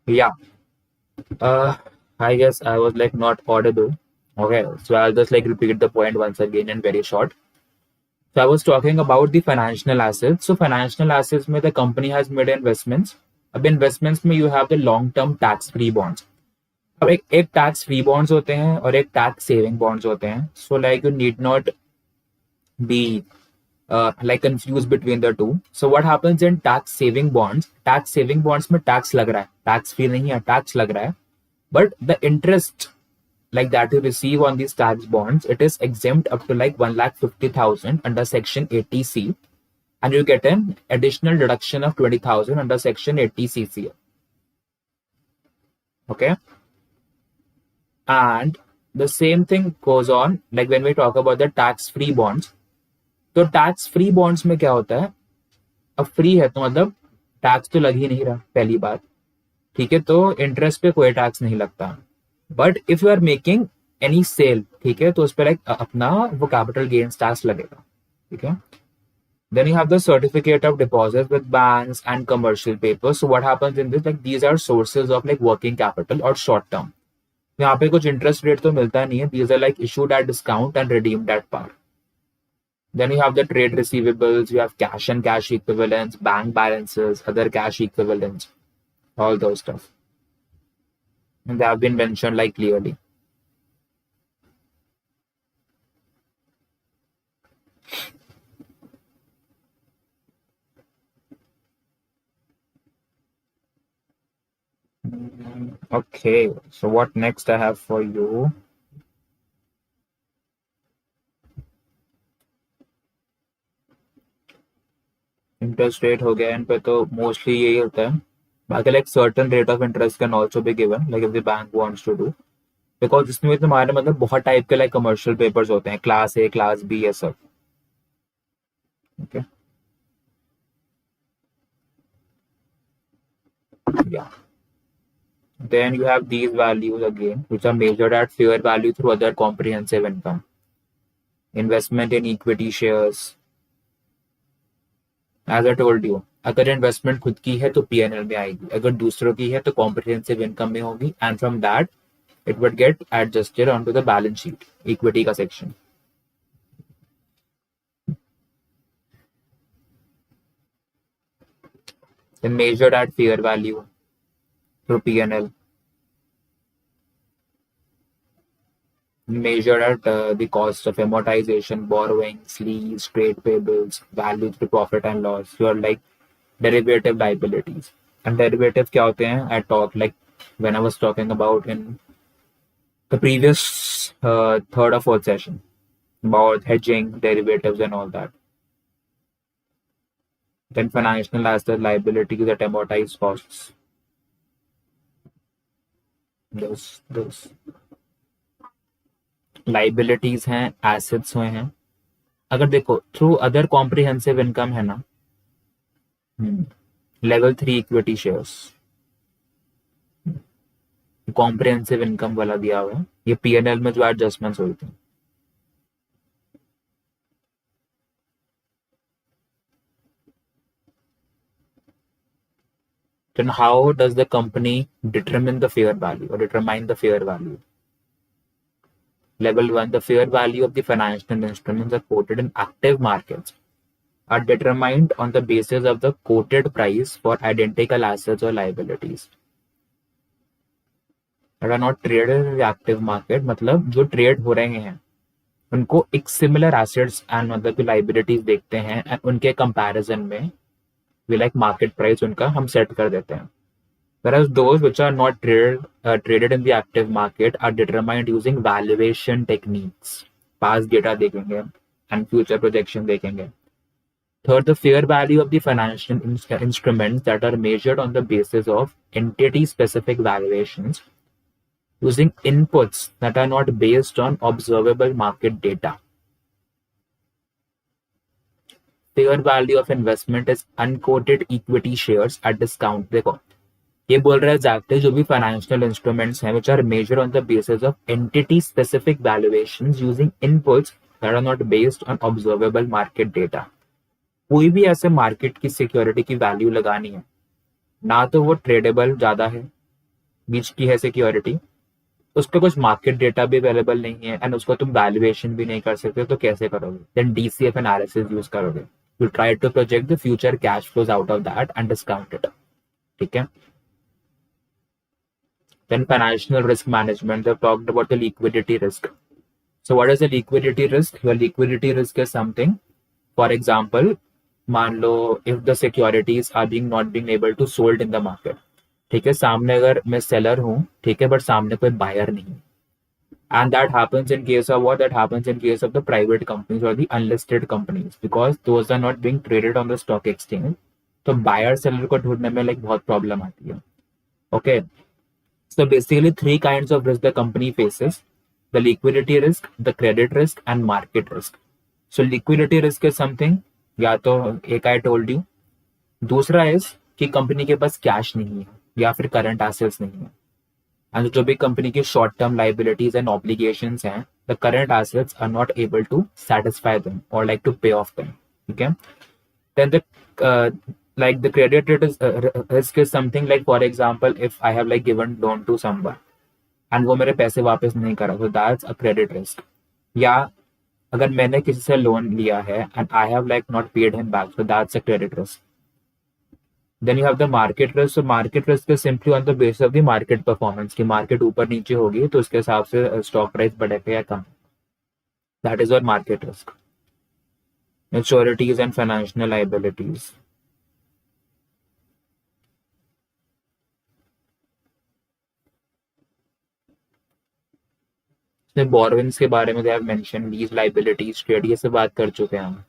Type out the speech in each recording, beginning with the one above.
Yeah. Uh, I guess I was like not audible. Okay, so I'll just like repeat the point once again in very short. So I was talking about the financial assets. So financial assets में the company has made investments. अब investments में you have the long term tax free bonds. अब एक tax free bonds होते हैं और एक tax saving bonds होते हैं. So like you need not be like confused between the two. So what happens in tax saving bonds? Tax saving bonds में tax लग रहा है, tax free नहीं है, tax लग रहा है. But the interest like that you receive on these tax bonds, it is exempt up to like 1,50,000 under Section 80C, and you get an additional deduction of 20,000 under Section 80CC. Okay, and the same thing goes on like when we talk about the tax-free bonds. तो tax free bonds में क्या होता है, अब free है तो मतलब tax तो लग ही नहीं रहा पहली बात, ठीक है, तो इंटरेस्ट पे कोई टैक्स नहीं लगता. But if you are making any sale, ठीक है, तो उस पर अपना वो कैपिटल गेन्स टैक्स लगेगा. ठीक है. Then you have the certificate of deposits with banks and commercial papers. So what happens in this, like these are sources of like working capital or short term. यहाँ पे कुछ interest rate तो मिलता नहीं है. These are like issued at discount and redeemed at par. Then you have the trade receivables, you have cash and cash equivalents, bank balances, other cash equivalents, all those stuff. And they have been mentioned like clearly. Okay, so what next I have for you? Interest rate हो गया इन पे, तो mostly यही होता है. बाकी like certain rate of interest can also be given like if the bank wants to do, because इसमें तुम्हारे मतलब बहुत टाइप के लाइक कमर्शियल पेपर्स होते हैं, क्लास ए क्लास बी ये सब. Okay, yeah. Then you have these values again, which are measured at fair value through other comprehensive income. Investment in equity shares. As I told you, अगर investment खुद की है तो PNL में आएगी, अगर दूसरों की है तो कॉम्प्रिहेंसिव इनकम में होगी, and from that it would get adjusted on to the balance sheet, equity का section. Then measured at fair value through P&L. Measured at the cost of amortization, borrowings, lease, trade payables, value through profit and loss. Your like derivative liabilities. And derivative क्या होते हैं? I talked like when I was talking about in the previous third or fourth session about hedging, derivatives, and all that. Then financial assets, liabilities that amortize costs. Those liabilities हैं, assets हुए हैं. अगर देखो through other comprehensive income है ना, level 3 equity shares, comprehensive income वाला दिया हुआ है, ये पीएनएल में जो एडजस्टमेंट्स हुई थी. Then how does the company determine the fair value or determine the fair value? Level 1, the fair value of the financial instruments are quoted in active markets are determined on the basis of the quoted price for identical assets or liabilities that are not traded in the active market. मतलब जो trade हो रहे हैं उनको एक similar assets and मतलब liabilities देखते हैं एंड उनके कंपैरिजन में वी लाइक मार्केट प्राइस उनका हम सेट कर देते हैं. Whereas those which are not traded in the active market are determined using valuation techniques. Past data देखेंगे and future projection देखेंगे. Third, the fair value of the financial instruments that are measured on the basis of entity-specific valuations using inputs that are not based on observable market data. Fair value of investment is unquoted equity shares at discount. देखो ये बोल रहा है exactly जो भी financial instruments हैं which are measured on the basis of entity specific valuations using inputs that are not based on observable market data. कोई भी ऐसे मार्केट की सिक्योरिटी की वैल्यू लगानी है ना तो वो ट्रेडेबल ज्यादा है बीच की है सिक्योरिटी, उसका कुछ मार्केट डेटा भी अवेलेबल नहीं है एंड उसको तुम वैल्यूएशन भी नहीं कर सकते, तो कैसे करोगे? देन डीसीएफ एनालिसिस यूज करोगे, you try to project the future cash flows out of that and discount it, ठीक है? Then financial risk management, they've talked about the liquidity risk. So what is the liquidity risk? Your liquidity risk is something, for example, मान लो if the securities are being not being able to sold in the market, ठीक है, सामने अगर मैं seller हूँ, ठीक है, but सामने कोई बायर नहीं, and that happens in case of what? That happens in case of the private companies or the unlisted companies, because those are not being traded on the stock exchange. तो buyer seller को ढूंढने में like बहुत problem आती है. Okay, so basically three kinds of risk the company faces: the liquidity risk, the credit risk, and market risk. So liquidity risk is something, या तो एक I told you, दूसरा is कि कंपनी के पास cash नहीं है या फिर करंट एसेट्स नहीं है, एंड जो भी कंपनी की short term liabilities and obligations हैं, the current assets are not able to satisfy them or like to pay off them, ठीक है? Then the like the credit risk is something like, for example, if I have like given loan to someone and वो मेरे पैसे वापस नहीं करा, so that's a credit risk. या अगर मैंने किसी से लोन लिया है and I have like not paid him back, so that's a credit risk. Then you have the market risk. So market risk is simply on the basis of the market performance, कि market ऊपर नीचे होगी तो उसके हिसाब से stock price बढ़ेगा या कम. That is your market risk. Maturities and financial liabilities. Borrowings के बारे में they have mentioned these liabilities, trade, ये सब बात कर चुके हैं हम.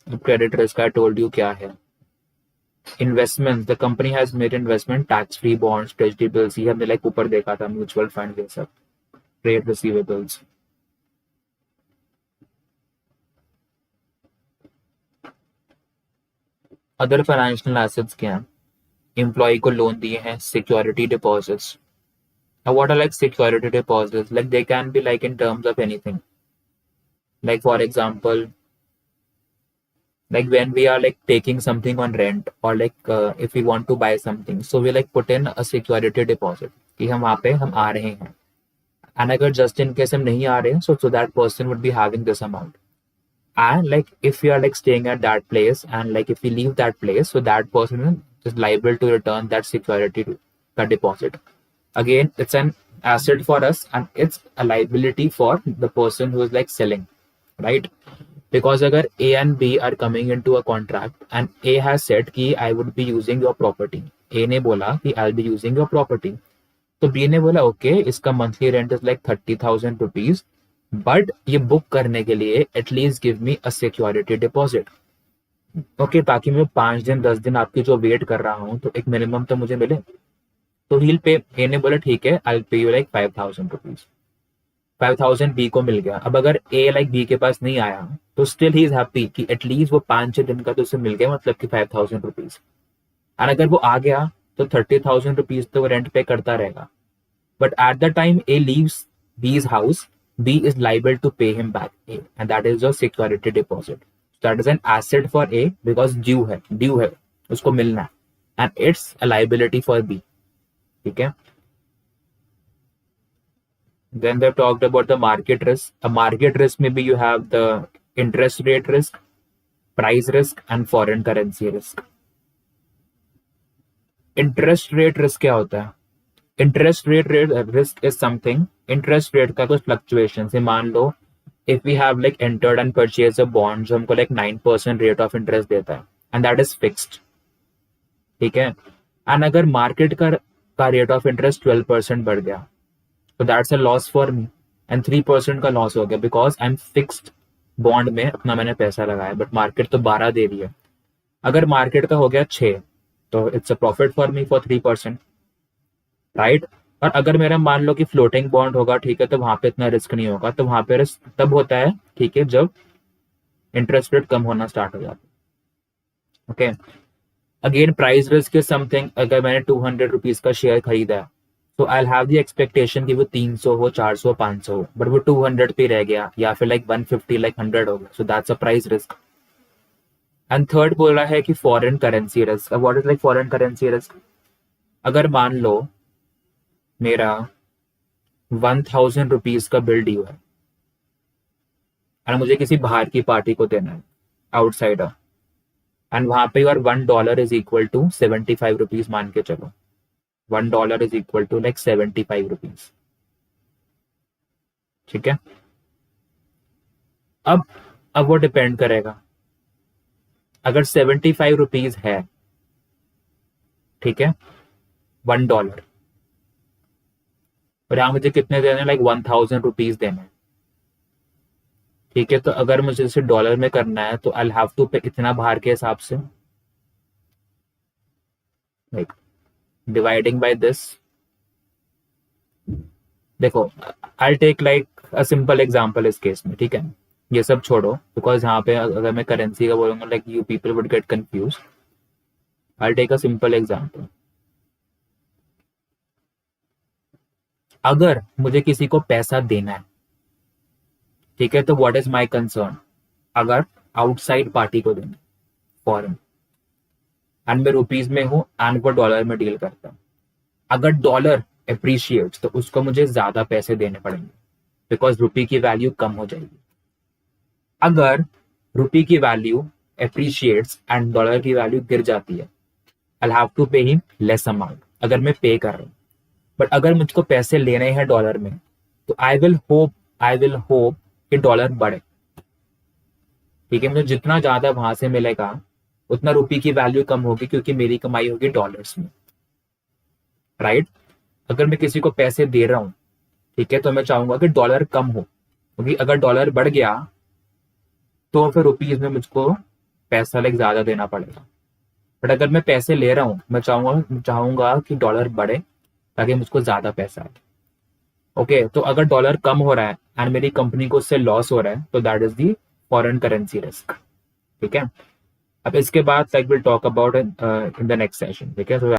Credit risk I told you क्या है. Investment, the company has made investment, tax free bonds, treasury bills, ये हमने लाइक ऊपर देखा था, म्यूचुअल फंड, ये सब, trade receivables. Other financial assets क्या हैं? एम्प्लॉय को लोन दिए हैं, security deposits. Now what are like security deposits? Like they can be like in terms of anything. Like for example, like when we are like taking something on rent or like if we want to buy something, so we like put in a security deposit कि हम वहाँ पे हम आ रहे हैं, and अगर just in case हम नहीं आ रहे हैं, so that person would be having this amount. And like if we are like staying at that place and like if we leave that place, so that person is liable to return that security का deposit. Again, it's an asset for us and it's a liability for the person who is like selling, right? Because अगर A and B are coming into a contract and A has said कि I would be using your property, A ने बोला कि I'll be using your property, तो B ने बोला okay, इसका monthly rent is like 30,000 rupees, but ये book करने के लिए at least give me a security deposit. Okay, ताकि मैं 5 दिन 10 दिन आपकी जो वेट कर रहा हूँ तो एक मिनिमम तो मुझे मिले. तो हील पे, ए ने बोला ठीक है, आई पे यू लाइक 5,000 रुपीज. 5,000 बी को मिल गया. अब अगर ए लाइक बी के पास नहीं आया तो स्टिल ही इज हैप्पी कि एटलीस्ट वो 5-6 दिन का तो उसे मिल गया, मतलब कि 5,000 रुपीज. और अगर वो आ गया तो 30,000 रुपीज तो वो रेंट पे करता रहेगा. But at the time A leaves his house, B is liable to pay him back A, and that is your security deposit. That is an asset for A because due है, उसको मिलना है, and it's a liability for B, ठीक है? Then they've talked about the market risk. A market risk, maybe you have the interest rate risk, price risk, and foreign currency risk. Interest rate risk क्या होता है? Interest rate risk is something, interest rate का कुछ fluctuation से, मान लो if we have like entered and purchased a bond जो हमको like 9% rate of interest देता है and that is fixed, ठीक है? and अगर market का rate of interest 12% बढ़ गया, so that's a loss for me, and 3% का loss हो गया because I'm fixed bond में अपना मैंने पैसा लगाया, but market तो 12 दे रही है. अगर market का हो गया 6, तो it's a profit for me for 3%, right? और अगर मेरा मान लो कि फ्लोटिंग बॉन्ड होगा, ठीक है, तो वहां पे इतना रिस्क नहीं होगा. तो वहां पे रिस्क तब होता है, ठीक है, जब इंटरेस्ट रेट कम होना स्टार्ट हो जाता है. Okay, again price risk is something, अगर मैंने 200 रुपीज का शेयर खरीदा है तो आई हैव द एक्सपेक्टेशन कि वो 300 हो, 400, 500 हो, बट वो 200 पे रह गया, या फिर लाइक 150, लाइक 100 हो गया, so that's a price risk, and third बोल रहा है कि foreign currency risk. What is like foreign currency risk? अगर मान लो मेरा 1,000 रुपीज का बिल ड्यू है और मुझे किसी बाहर की पार्टी को देना है, आउटसाइडर, एंड वहां पे और $1 इज इक्वल टू 75 रुपीज मान के चलो। $1 is equal to like 75 rupees. ठीक है। अब वो डिपेंड करेगा, अगर 75 रुपीज है, ठीक है, $1, और यहाँ मुझे कितने देने, लाइक 1,000 रुपीज देने। ठीक है, तो अगर मुझे इसे डॉलर में करना है तो आई हैव टू पे इतना बाहर के हिसाब से, लाइक डिवाइडिंग बाय दिस। देखो, I take like a simple example इस केस में। ठीक है, ये सब छोड़ो, बिकॉज यहाँ पे अगर मैं करेंसी का बोलूंगा like you people would get confuse. I take a simple example. अगर मुझे किसी को पैसा देना है, ठीक है, तो व्हाट इज माय कंसर्न? अगर आउटसाइड पार्टी को देना, फॉरेन, एंड मैं रुपीज में हूं एंड वो डॉलर में डील करता हूं, अगर डॉलर अप्रिशिएट्स तो उसको मुझे ज्यादा पैसे देने पड़ेंगे, बिकॉज रुपी की वैल्यू कम हो जाएगी। अगर रुपी की वैल्यू अप्रिशिएट्स एंड डॉलर की वैल्यू गिर जाती है, I have to pay him less amount, अगर मैं पे कर रहा हूं। बट अगर मुझको पैसे लेने हैं डॉलर में, तो आई विल होप कि डॉलर बढ़े। ठीक है, मुझे जितना ज्यादा वहां से मिलेगा उतना रुपी की वैल्यू कम होगी, क्योंकि मेरी कमाई होगी डॉलर्स में, राइट। अगर मैं किसी को पैसे दे रहा हूं, ठीक है, तो मैं चाहूंगा कि डॉलर कम हो, क्योंकि अगर डॉलर बढ़ गया तो फिर रुपीज में मुझको पैसा लाइक ज्यादा देना पड़ेगा। बट अगर मैं पैसे ले रहा हूं, मैं चाहूंगा कि डॉलर बढ़े ताकि मुझको ज्यादा पैसा आए। ओके, तो अगर डॉलर कम हो रहा है एंड मेरी कंपनी को उससे लॉस हो रहा है, तो that is the foreign currency risk. ठीक है, अब इसके बाद like will talk about in the next session. ठीक है, तो